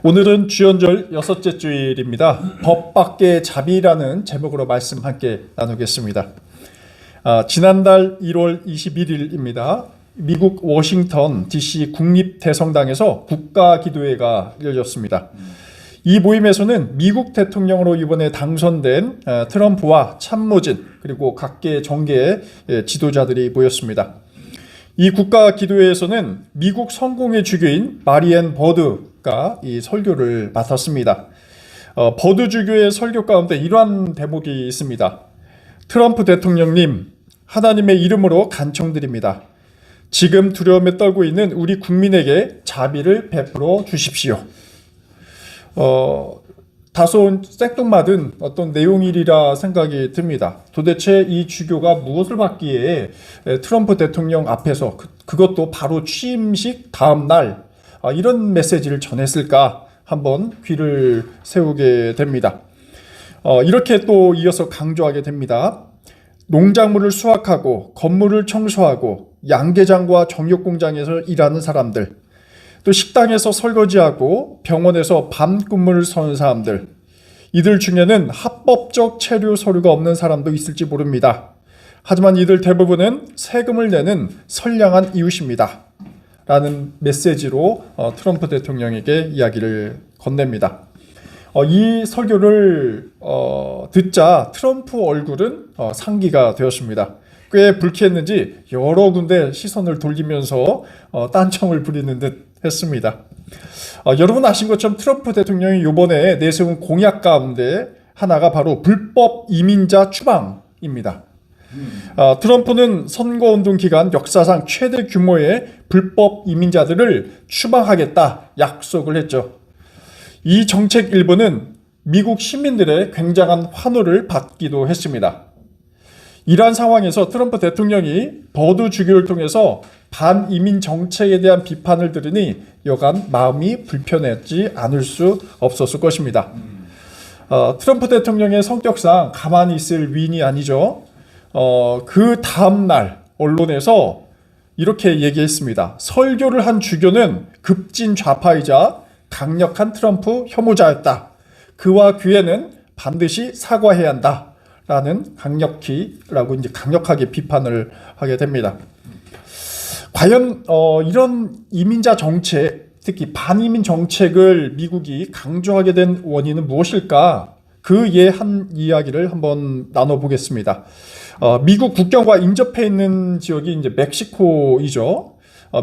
오늘은 주연절 6째 주일입니다. 법 밖의 자비라는 제목으로 말씀 함께 나누겠습니다. 지난달 1월 21일입니다. 미국 워싱턴 DC 국립대성당에서 국가기도회가 열렸습니다. 이 모임에서는 미국 대통령으로 이번에 당선된 트럼프와 참모진 그리고 각계 정계의 지도자들이 모였습니다. 이 국가기도회에서는 미국 성공의 주교인 마리앤 버드가 이 설교를 맡았습니다. 버드 주교의 설교 가운데 이러한 대목이 있습니다. 트럼프 대통령님, 하나님의 이름으로 간청드립니다. 지금 두려움에 떨고 있는 우리 국민에게 자비를 베풀어 주십시오. 다소 생뚱맞은 어떤 내용이리라 생각이 듭니다. 도대체 이 주교가 무엇을 받기에 트럼프 대통령 앞에서 그것도 바로 취임식 다음 날 이런 메시지를 전했을까 한번 귀를 세우게 됩니다. 이렇게 또 이어서 강조하게 됩니다. 농작물을 수확하고 건물을 청소하고 양계장과 정육공장에서 일하는 사람들, 또 식당에서 설거지하고 병원에서 밤근무를 서는 사람들, 이들 중에는 합법적 체류 서류가 없는 사람도 있을지 모릅니다. 하지만 이들 대부분은 세금을 내는 선량한 이웃입니다. 라는 메시지로 트럼프 대통령에게 이야기를 건넵니다. 이 설교를 듣자 트럼프 얼굴은 상기가 되었습니다. 꽤 불쾌했는지 여러 군데 시선을 돌리면서 딴청을 부리는 듯 했습니다. 여러분 아신 것처럼 트럼프 대통령이 이번에 내세운 공약 가운데 하나가 바로 불법 이민자 추방입니다. 트럼프는 선거운동 기간 역사상 최대 규모의 불법 이민자들을 추방하겠다 약속을 했죠. 이 정책 일부는 미국 시민들의 굉장한 환호를 받기도 했습니다. 이러한 상황에서 트럼프 대통령이 버드 주교를 통해서 반이민 정책에 대한 비판을 들으니 여간 마음이 불편했지 않을 수 없었을 것입니다. 트럼프 대통령의 성격상 가만히 있을 위인이 아니죠. 그 다음날 언론에서 이렇게 얘기했습니다. 설교를 한 주교는 급진 좌파이자 강력한 트럼프 혐오자였다. 그와 교회는 반드시 사과해야 한다. 라는 강력하게 비판을 하게 됩니다. 과연 이런 이민자 정책, 특히 반이민 정책을 미국이 강조하게 된 원인은 무엇일까? 그에 한 이야기를 한번 나눠보겠습니다. 미국 국경과 인접해 있는 지역이 이제 멕시코이죠.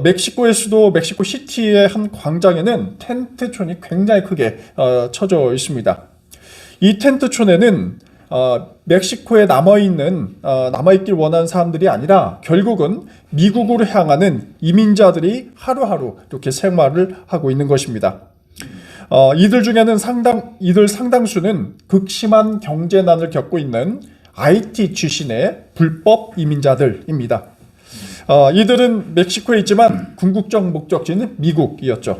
멕시코의 수도 멕시코 시티의 한 광장에는 텐트촌이 굉장히 크게 쳐져 있습니다. 이 텐트촌에는 멕시코에 남아있길 원하는 사람들이 아니라 결국은 미국으로 향하는 이민자들이 하루하루 이렇게 생활을 하고 있는 것입니다. 이들 중에는 이들 상당수는 극심한 경제난을 겪고 있는 IT 출신의 불법 이민자들입니다. 이들은 멕시코에 있지만 궁극적 목적지는 미국이었죠.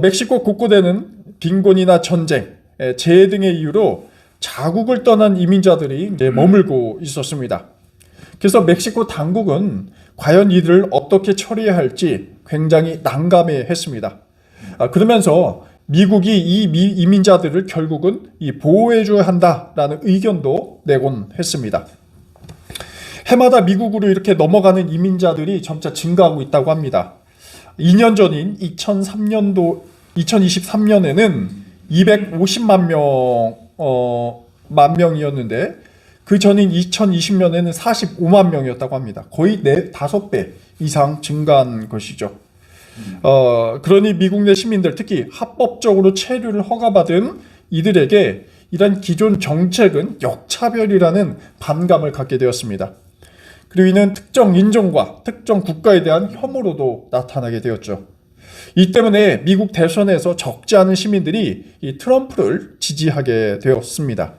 멕시코 곳곳에는 빈곤이나 전쟁, 재해 등의 이유로 자국을 떠난 이민자들이 이제 머물고 있었습니다. 그래서 멕시코 당국은 과연 이들을 어떻게 처리해야 할지 굉장히 난감해했습니다. 그러면서 미국이 이 이민자들을 결국은 보호해줘야 한다라는 의견도 내곤 했습니다. 해마다 미국으로 이렇게 넘어가는 이민자들이 점차 증가하고 있다고 합니다. 2년 전인 2023년에는 250만 명이었는데 그 전인 2020년에는 45만 명이었다고 합니다. 거의 5배 이상 증가한 것이죠. 그러니 미국 내 시민들, 특히 합법적으로 체류를 허가받은 이들에게 이런 기존 정책은 역차별이라는 반감을 갖게 되었습니다. 그리고 이는 특정 인종과 특정 국가에 대한 혐오로도 나타나게 되었죠. 이 때문에 미국 대선에서 적지 않은 시민들이 이 트럼프를 지지하게 되었습니다.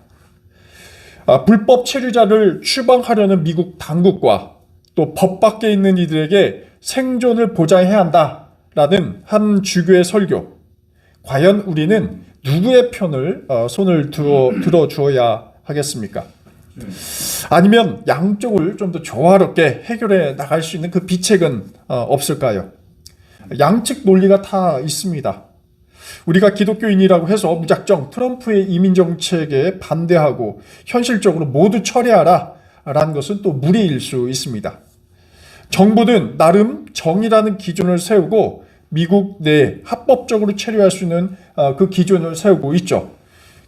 불법 체류자를 추방하려는 미국 당국과 또 법 밖에 있는 이들에게 생존을 보장해야 한다라는 한 주교의 설교. 과연 우리는 누구의 편을 손을 들어주어야 하겠습니까? 아니면 양쪽을 좀 더 조화롭게 해결해 나갈 수 있는 그 비책은 없을까요? 양측 논리가 다 있습니다. 우리가 기독교인이라고 해서 무작정 트럼프의 이민 정책에 반대하고 현실적으로 모두 철회하라 라는 것은 또 무리일 수 있습니다. 정부는 나름 정의라는 기준을 세우고 미국 내에 합법적으로 체류할 수 있는 그 기준을 세우고 있죠.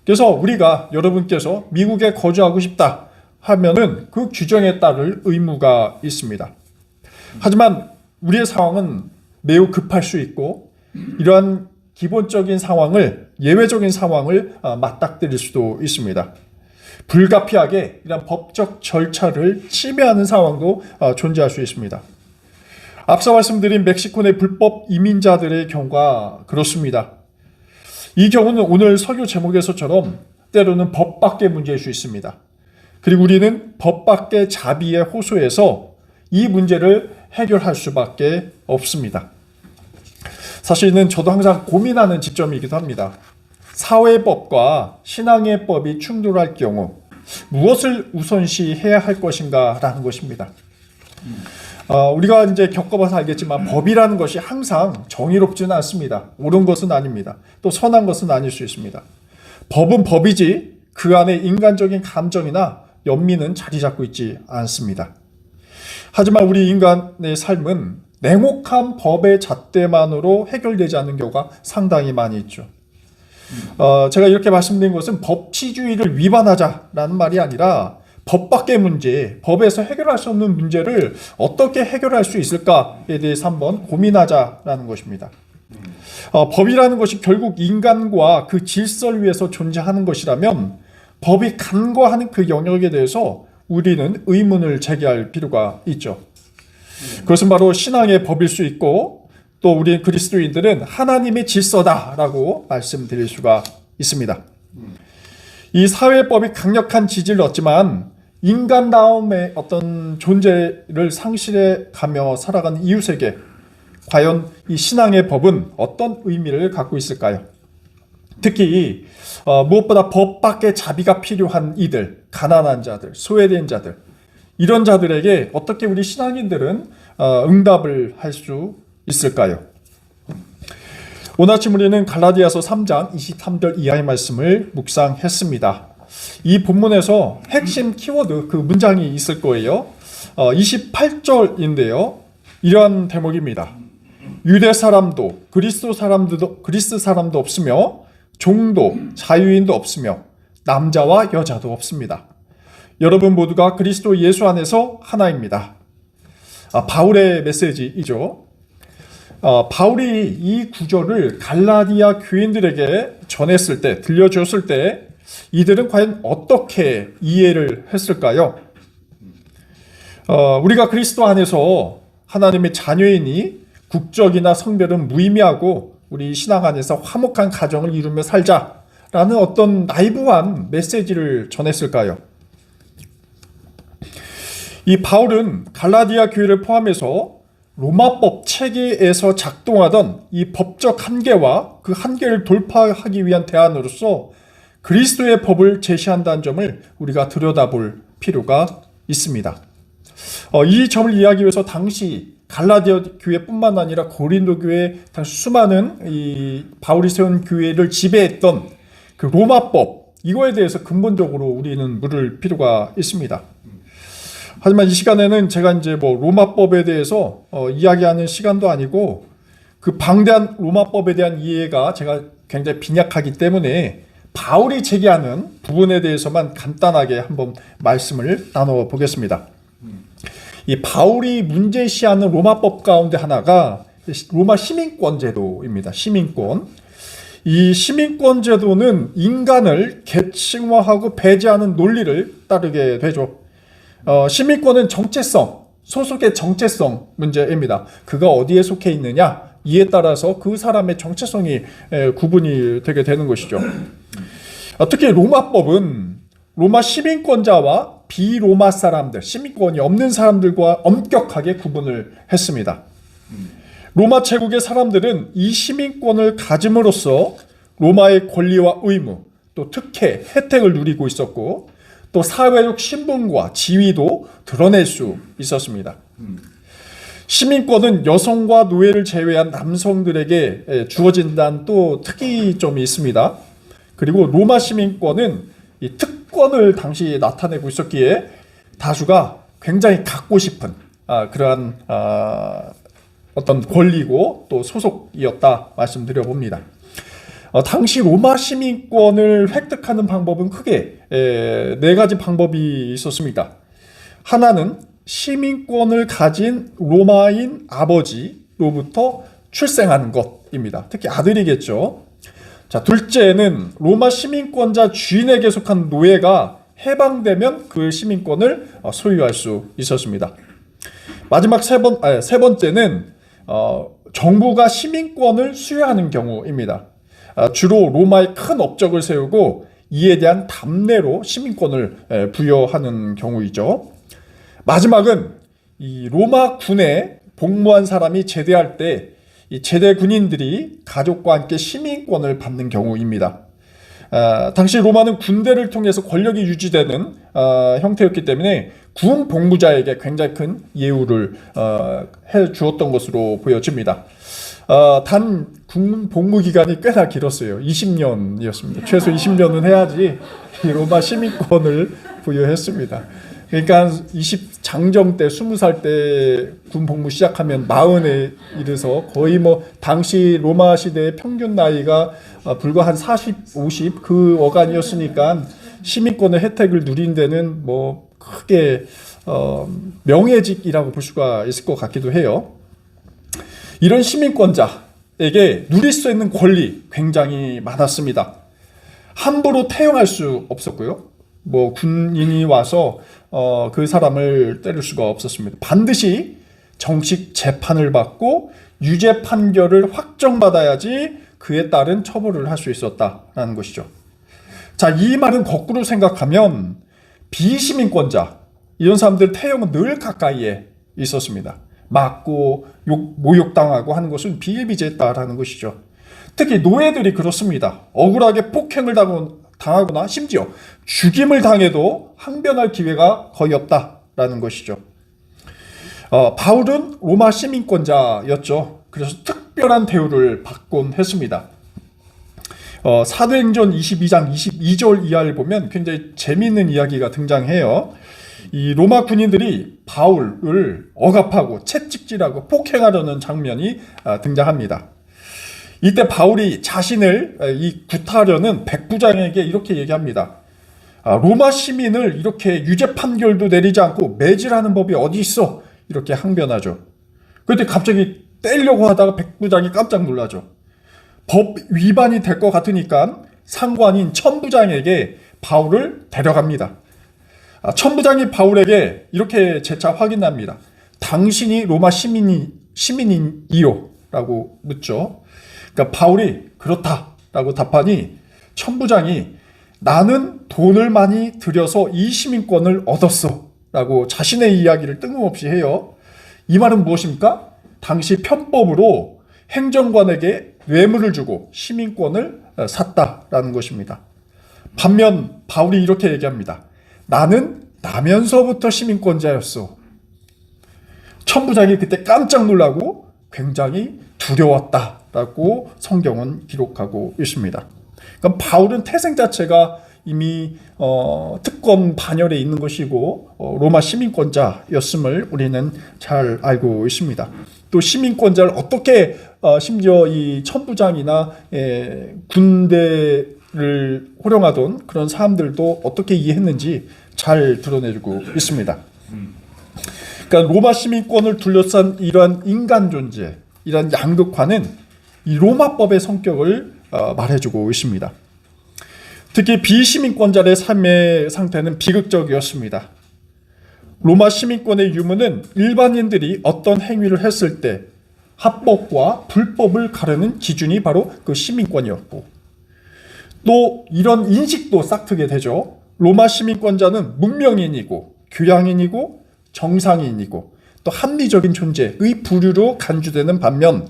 그래서 우리가 여러분께서 미국에 거주하고 싶다 하면은 그 규정에 따를 의무가 있습니다. 하지만 우리의 상황은 매우 급할 수 있고 이러한 기본적인 상황을 예외적인 상황을 맞닥뜨릴 수도 있습니다. 불가피하게 이런 법적 절차를 침해하는 상황도 존재할 수 있습니다. 앞서 말씀드린 멕시코 내 불법 이민자들의 경우가 그렇습니다. 이 경우는 오늘 설교 제목에서처럼 때로는 법 밖의 문제일 수 있습니다. 그리고 우리는 법 밖의 자비에 호소해서 이 문제를 해결할 수밖에 없습니다. 사실은 저도 항상 고민하는 지점이기도 합니다. 사회법과 신앙의 법이 충돌할 경우 무엇을 우선시해야 할 것인가 라는 것입니다. 우리가 이제 겪어봐서 알겠지만 법이라는 것이 항상 정의롭지는 않습니다. 옳은 것은 아닙니다. 또 선한 것은 아닐 수 있습니다. 법은 법이지 그 안에 인간적인 감정이나 연민은 자리 잡고 있지 않습니다. 하지만 우리 인간의 삶은 냉혹한 법의 잣대만으로 해결되지 않는 경우가 상당히 많이 있죠. 제가 이렇게 말씀드린 것은 법치주의를 위반하자라는 말이 아니라 법 밖의 문제, 법에서 해결할 수 없는 문제를 어떻게 해결할 수 있을까에 대해서 한번 고민하자라는 것입니다. 법이라는 것이 결국 인간과 그 질서를 위해서 존재하는 것이라면 법이 간과하는 그 영역에 대해서 우리는 의문을 제기할 필요가 있죠. 그것은 바로 신앙의 법일 수 있고 또 우리 그리스도인들은 하나님의 질서다라고 말씀드릴 수가 있습니다. 이 사회법이 강력한 지지를 얻지만 인간다움의 어떤 존재를 상실해 가며 살아가는 이웃에게 과연 이 신앙의 법은 어떤 의미를 갖고 있을까요? 특히 무엇보다 법 밖의 자비가 필요한 이들, 가난한 자들, 소외된 자들, 이런 자들에게 어떻게 우리 신앙인들은 응답을 할 수 있을까요? 오늘 아침 우리는 갈라디아서 3장 23절 이하의 말씀을 묵상했습니다. 이 본문에서 핵심 키워드, 그 문장이 있을 거예요. 28절인데요. 이러한 대목입니다. 유대 사람도 그리스 사람도 없으며 종도 자유인도 없으며 남자와 여자도 없습니다. 여러분 모두가 그리스도 예수 안에서 하나입니다. 바울의 메시지이죠. 바울이 이 구절을 갈라디아 교인들에게 전했을 때, 들려주었을 때 이들은 과연 어떻게 이해를 했을까요? 우리가 그리스도 안에서 하나님의 자녀이니 국적이나 성별은 무의미하고 우리 신앙 안에서 화목한 가정을 이루며 살자라는 어떤 나이브한 메시지를 전했을까요? 이 바울은 갈라디아 교회를 포함해서 로마법 체계에서 작동하던 이 법적 한계와 그 한계를 돌파하기 위한 대안으로서 그리스도의 법을 제시한다는 점을 우리가 들여다볼 필요가 있습니다. 이 점을 이해하기 위해서 당시 갈라디아 교회뿐만 아니라 고린도 교회 당시 수많은 이 바울이 세운 교회를 지배했던 그 로마법, 이거에 대해서 근본적으로 우리는 물을 필요가 있습니다. 하지만 이 시간에는 제가 이제 로마법에 대해서 이야기하는 시간도 아니고 그 방대한 로마법에 대한 이해가 제가 굉장히 빈약하기 때문에 바울이 제기하는 부분에 대해서만 간단하게 한번 말씀을 나눠 보겠습니다. 이 바울이 문제시하는 로마법 가운데 하나가 로마 시민권 제도입니다. 시민권. 이 시민권 제도는 인간을 계층화하고 배제하는 논리를 따르게 되죠. 시민권은 정체성, 소속의 정체성 문제입니다. 그가 어디에 속해 있느냐, 이에 따라서 그 사람의 정체성이 구분이 되게 되는 것이죠. 특히 로마법은 로마 시민권자와 비로마 사람들, 시민권이 없는 사람들과 엄격하게 구분을 했습니다. 로마 제국의 사람들은 이 시민권을 가짐으로써 로마의 권리와 의무, 또 특혜, 혜택을 누리고 있었고 또 사회적 신분과 지위도 드러낼 수 있었습니다. 시민권은 여성과 노예를 제외한 남성들에게 주어진다는 또 특이점이 있습니다. 그리고 로마 시민권은 이 특권을 당시 나타내고 있었기에 다수가 굉장히 갖고 싶은 그러한 어떤 권리고 또 소속이었다 말씀드려 봅니다. 당시 로마 시민권을 획득하는 방법은 크게 네 가지 방법이 있었습니다. 하나는 시민권을 가진 로마인 아버지로부터 출생하는 것입니다. 특히 아들이겠죠. 자, 둘째는 로마 시민권자 주인에게 속한 노예가 해방되면 그 시민권을 소유할 수 있었습니다. 마지막 세 번째는 정부가 시민권을 수여하는 경우입니다. 주로 로마에 큰 업적을 세우고 이에 대한 답례로 시민권을 부여하는 경우이죠. 마지막은 이 로마 군에 복무한 사람이 제대할 때 이 제대 군인들이 가족과 함께 시민권을 받는 경우입니다. 당시 로마는 군대를 통해서 권력이 유지되는 형태였기 때문에 군 복무자에게 굉장히 큰 예우를 해 주었던 것으로 보여집니다. 단 군 복무 기간이 꽤나 길었어요. 20년이었습니다. 최소 20년은 해야지 이 로마 시민권을 부여했습니다. 그러니까 장정 때 20살 때 군 복무 시작하면 40에 이르서 거의 뭐 당시 로마 시대의 평균 나이가 불과 한 40, 50 그 어간이었으니까 시민권의 혜택을 누린 데는 뭐 크게 명예직이라고 볼 수가 있을 것 같기도 해요. 이런 시민권자에게 누릴 수 있는 권리 굉장히 많았습니다. 함부로 태용할 수 없었고요. 뭐 군인이 와서 그 사람을 때릴 수가 없었습니다. 반드시 정식 재판을 받고 유죄 판결을 확정받아야지 그에 따른 처벌을 할 수 있었다라는 것이죠. 자, 이 말은 거꾸로 생각하면 비시민권자 이런 사람들 태용은 늘 가까이에 있었습니다. 맞고 모욕당하고 하는 것은 비일비재했다라는 것이죠. 특히 노예들이 그렇습니다. 억울하게 폭행을 당하거나 심지어 죽임을 당해도 항변할 기회가 거의 없다라는 것이죠. 바울은 로마 시민권자였죠. 그래서 특별한 대우를 받곤 했습니다. 사도행전 22장 22절 이하를 보면 굉장히 재미있는 이야기가 등장해요. 이 로마 군인들이 바울을 억압하고 채찍질하고 폭행하려는 장면이 등장합니다. 이때 바울이 자신을 이 구타하려는 백부장에게 이렇게 얘기합니다. 로마 시민을 이렇게 유죄 판결도 내리지 않고 매질하는 법이 어디 있어? 이렇게 항변하죠. 그때 갑자기 떼려고 하다가 백부장이 깜짝 놀라죠. 법 위반이 될 것 같으니까 상관인 천부장에게 바울을 데려갑니다. 천부장이 바울에게 이렇게 재차 확인합니다. 당신이 로마 시민이요? 라고 묻죠. 그러니까 바울이 그렇다라고 답하니 천부장이 나는 돈을 많이 들여서 이 시민권을 얻었어 라고 자신의 이야기를 뜬금없이 해요. 이 말은 무엇입니까? 당시 편법으로 행정관에게 뇌물을 주고 시민권을 샀다라는 것입니다. 반면 바울이 이렇게 얘기합니다. 나는 나면서부터 시민권자였어. 천부장이 그때 깜짝 놀라고 굉장히 두려웠다라고 성경은 기록하고 있습니다. 그러니까 바울은 태생 자체가 이미 특권 반열에 있는 것이고 로마 시민권자였음을 우리는 잘 알고 있습니다. 또 시민권자를 어떻게 심지어 이 천부장이나 군대를 호령하던 그런 사람들도 어떻게 이해했는지 잘 드러내주고 있습니다. 그러니까 로마 시민권을 둘러싼 이러한 인간 존재, 이러한 양극화는 이 로마법의 성격을 말해주고 있습니다. 특히 비시민권자의 삶의 상태는 비극적이었습니다. 로마 시민권의 유무는 일반인들이 어떤 행위를 했을 때 합법과 불법을 가르는 기준이 바로 그 시민권이었고, 또 이런 인식도 싹트게 되죠. 로마 시민권자는 문명인이고 교양인이고 정상인이고 또 합리적인 존재의 부류로 간주되는 반면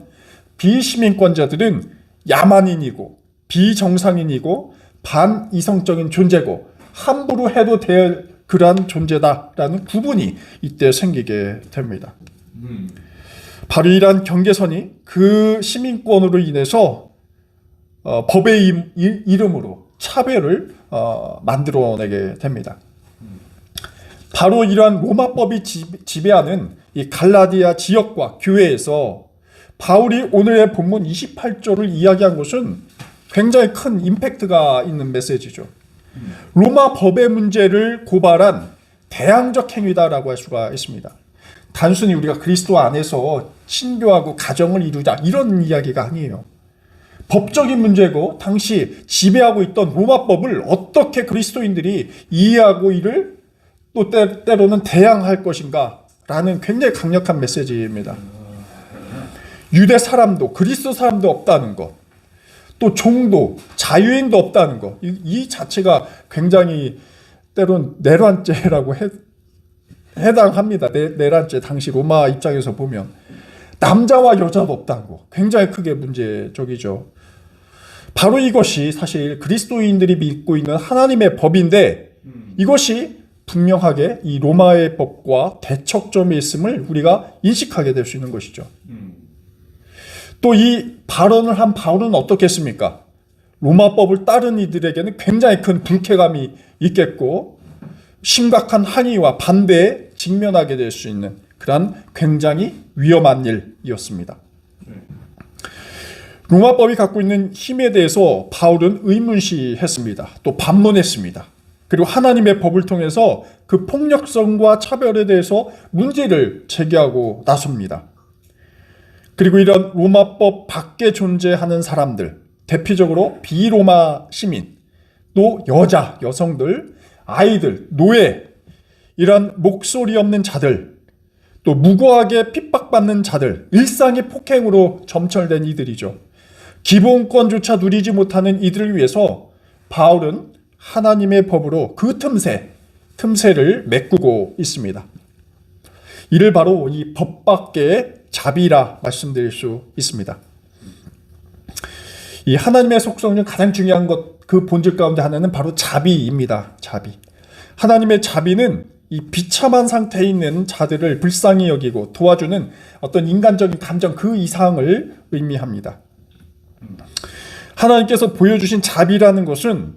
비시민권자들은 야만인이고 비정상인이고 반이성적인 존재고 함부로 해도 될 그러한 존재다라는 구분이 이때 생기게 됩니다. 바로 이러한 경계선이 그 시민권으로 인해서 법의 이름으로 차별을 만들어내게 됩니다. 바로 이러한 로마법이 지배하는 이 갈라디아 지역과 교회에서 바울이 오늘의 본문 28조를 이야기한 것은 굉장히 큰 임팩트가 있는 메시지죠. 로마 법의 문제를 고발한 대항적 행위다라고 할 수가 있습니다. 단순히 우리가 그리스도 안에서 신교하고 가정을 이루자 이런 이야기가 아니에요. 법적인 문제고 당시 지배하고 있던 로마법을 어떻게 그리스도인들이 이해하고 이를 또 때로는 대항할 것인가 라는 굉장히 강력한 메시지입니다. 유대 사람도 그리스도 사람도 없다는 것, 또 종도 자유인도 없다는 것, 이 자체가 굉장히 때론 내란죄라고 해당합니다. 내란죄 당시 로마 입장에서 보면 남자와 여자도 없다는 거 굉장히 크게 문제적이죠. 바로 이것이 사실 그리스도인들이 믿고 있는 하나님의 법인데 이것이 분명하게 이 로마의 법과 대척점에 있음을 우리가 인식하게 될 수 있는 것이죠. 또 이 발언을 한 바울은 어떻겠습니까? 로마법을 따른 이들에게는 굉장히 큰 불쾌감이 있겠고 심각한 항의와 반대에 직면하게 될 수 있는 그런 굉장히 위험한 일이었습니다. 로마법이 갖고 있는 힘에 대해서 바울은 의문시했습니다. 또 반문했습니다. 그리고 하나님의 법을 통해서 그 폭력성과 차별에 대해서 문제를 제기하고 나섭니다. 그리고 이런 로마법 밖에 존재하는 사람들, 대표적으로 비로마 시민, 또 여성들, 아이들, 노예, 이런 목소리 없는 자들, 또 무고하게 핍박받는 자들, 일상의 폭행으로 점철된 이들이죠. 기본권조차 누리지 못하는 이들을 위해서 바울은 하나님의 법으로 그 틈새를 메꾸고 있습니다. 이를 바로 이 법 밖의 자비라 말씀드릴 수 있습니다. 이 하나님의 속성 중 가장 중요한 것, 그 본질 가운데 하나는 바로 자비입니다. 자비. 하나님의 자비는 이 비참한 상태에 있는 자들을 불쌍히 여기고 도와주는 어떤 인간적인 감정 그 이상을 의미합니다. 하나님께서 보여주신 자비라는 것은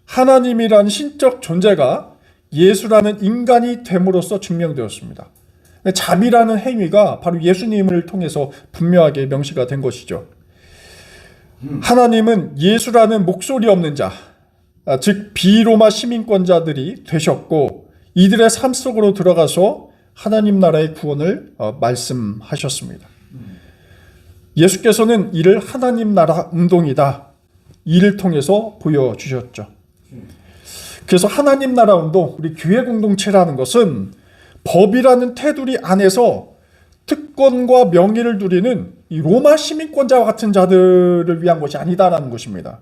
하나님이라는 신적 존재가 예수라는 인간이 됨으로써 증명되었습니다. 자비라는 행위가 바로 예수님을 통해서 분명하게 명시가 된 것이죠. 하나님은 예수라는 목소리 없는 자, 즉 비로마 시민권자들이 되셨고 이들의 삶 속으로 들어가서 하나님 나라의 구원을 말씀하셨습니다. 예수께서는 이를 하나님 나라 운동이다. 이를 통해서 보여주셨죠. 그래서 하나님 나라 운동, 우리 교회 공동체라는 것은 법이라는 테두리 안에서 특권과 명예를 누리는 이 로마 시민권자와 같은 자들을 위한 것이 아니다라는 것입니다.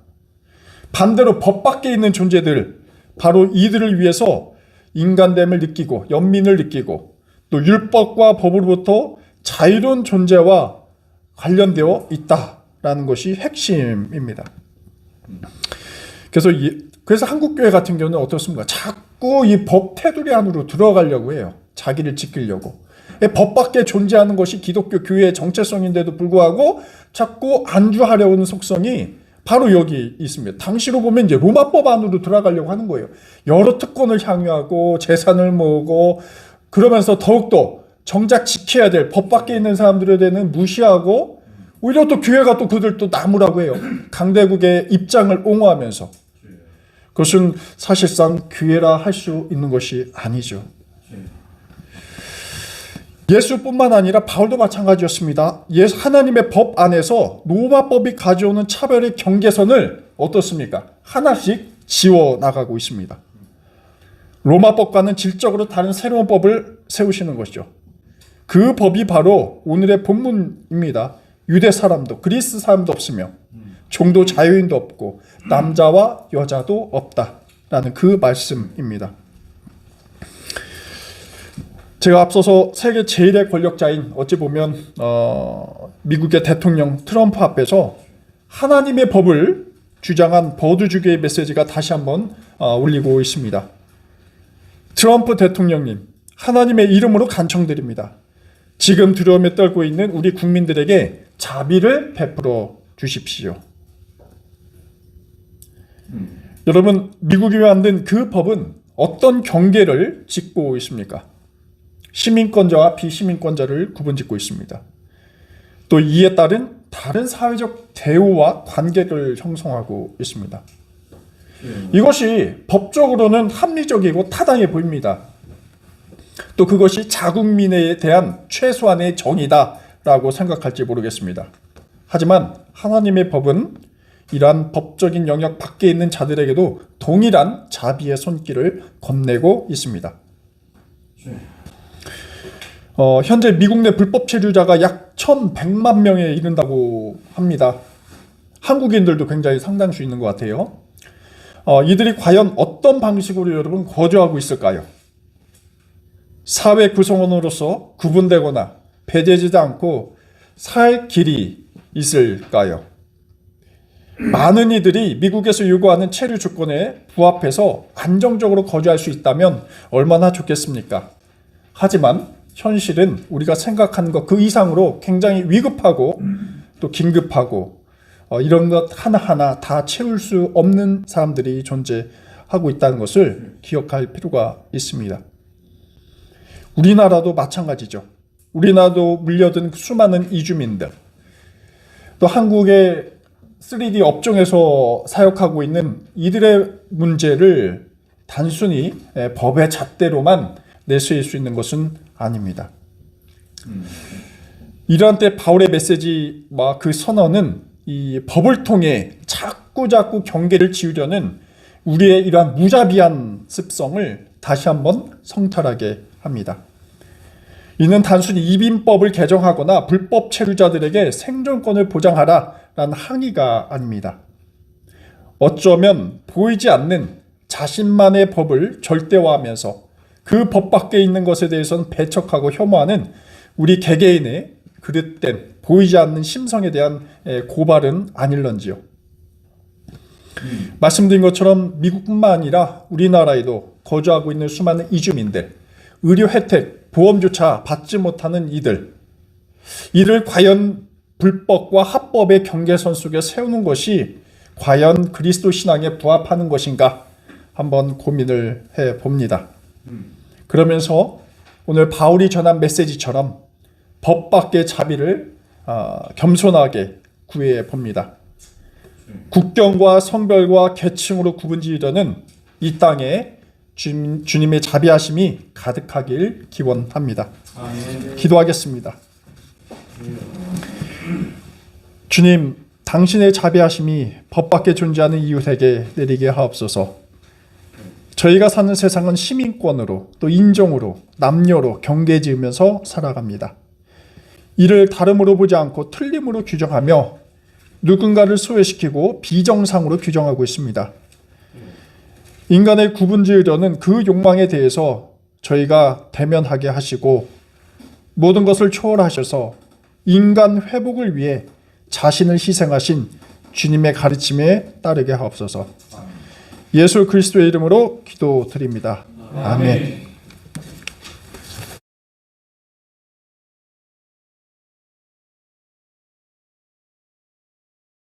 반대로 법 밖에 있는 존재들, 바로 이들을 위해서 인간됨을 느끼고 연민을 느끼고 또 율법과 법으로부터 자유로운 존재와 관련되어 있다라는 것이 핵심입니다. 그래서 한국교회 같은 경우는 어떻습니까? 자꾸 이 법 테두리 안으로 들어가려고 해요. 자기를 지키려고. 법 밖에 존재하는 것이 기독교 교회의 정체성인데도 불구하고 자꾸 안주하려는 속성이 바로 여기 있습니다. 당시로 보면 이제 로마법 안으로 들어가려고 하는 거예요. 여러 특권을 향유하고 재산을 모으고 그러면서 더욱더 정작 지켜야 될 법 밖에 있는 사람들에 대해서는 무시하고 오히려 또 교회가 또 그들 또 나무라고 해요. 강대국의 입장을 옹호하면서. 그것은 사실상 교회라 할 수 있는 것이 아니죠. 예수뿐만 아니라 바울도 마찬가지였습니다. 하나님의 법 안에서 로마법이 가져오는 차별의 경계선을 어떻습니까? 하나씩 지워나가고 있습니다. 로마법과는 질적으로 다른 새로운 법을 세우시는 것이죠. 그 법이 바로 오늘의 본문입니다. 유대 사람도 그리스 사람도 없으며 종도 자유인도 없고 남자와 여자도 없다라는 그 말씀입니다. 제가 앞서서 세계 제일의 권력자인 어찌 보면 미국의 대통령 트럼프 앞에서 하나님의 법을 주장한 버드주교의 메시지가 다시 한번 울리고 있습니다. 트럼프 대통령님, 하나님의 이름으로 간청드립니다. 지금 두려움에 떨고 있는 우리 국민들에게 자비를 베풀어 주십시오. 여러분, 미국이 만든 그 법은 어떤 경계를 짓고 있습니까? 시민권자와 비시민권자를 구분짓고 있습니다. 또 이에 따른 다른 사회적 대우와 관계를 형성하고 있습니다. 이것이 법적으로는 합리적이고 타당해 보입니다. 또 그것이 자국민에 대한 최소한의 정의다라고 생각할지 모르겠습니다. 하지만 하나님의 법은 이러한 법적인 영역 밖에 있는 자들에게도 동일한 자비의 손길을 건네고 있습니다. 현재 미국 내 불법 체류자가 약 1,100만 명에 이른다고 합니다. 한국인들도 굉장히 상당수 있는 것 같아요. 이들이 과연 어떤 방식으로 여러분 거주하고 있을까요? 사회 구성원으로서 구분되거나 배제되지 않고 살 길이 있을까요? 많은 이들이 미국에서 요구하는 체류 조건에 부합해서 안정적으로 거주할 수 있다면 얼마나 좋겠습니까? 하지만 현실은 우리가 생각하는 것 그 이상으로 굉장히 위급하고 또 긴급하고 이런 것 하나하나 다 채울 수 없는 사람들이 존재하고 있다는 것을 기억할 필요가 있습니다. 우리나라도 마찬가지죠. 우리나라도 물려든 수많은 이주민들, 또 한국의 3D 업종에서 사역하고 있는 이들의 문제를 단순히 법의 잣대로만 내세울 수 있는 것은 아닙니다. 이러한 때 바울의 메시지와 그 선언은 이 법을 통해 자꾸 경계를 지우려는 우리의 이러한 무자비한 습성을 다시 한번 성찰하게 합니다. 이는 단순히 이민법을 개정하거나 불법 체류자들에게 생존권을 보장하라라는 항의가 아닙니다. 어쩌면 보이지 않는 자신만의 법을 절대화하면서 그 법 밖에 있는 것에 대해서는 배척하고 혐오하는 우리 개개인의 그릇된 보이지 않는 심성에 대한 고발은 아닐런지요. 말씀드린 것처럼 미국뿐만 아니라 우리나라에도 거주하고 있는 수많은 이주민들, 의료 혜택, 보험조차 받지 못하는 이들 과연 불법과 합법의 경계선 속에 세우는 것이 과연 그리스도 신앙에 부합하는 것인가 한번 고민을 해봅니다. 그러면서 오늘 바울이 전한 메시지처럼 법 밖의 자비를 겸손하게 구해 봅니다. 국경과 성별과 계층으로 구분지으려는 이 땅에 주님의 자비하심이 가득하길 기원합니다. 기도하겠습니다. 주님, 당신의 자비하심이 법 밖에 존재하는 이웃에게 내리게 하옵소서. 저희가 사는 세상은 시민권으로 또 인종으로 남녀로 경계지으면서 살아갑니다. 이를 다름으로 보지 않고 틀림으로 규정하며 누군가를 소외시키고 비정상으로 규정하고 있습니다. 인간을 구분지으려는 그 욕망에 대해서 저희가 대면하게 하시고 모든 것을 초월하셔서 인간 회복을 위해 자신을 희생하신 주님의 가르침에 따르게 하옵소서. 예수 그리스도의 이름으로 기도드립니다. 아멘.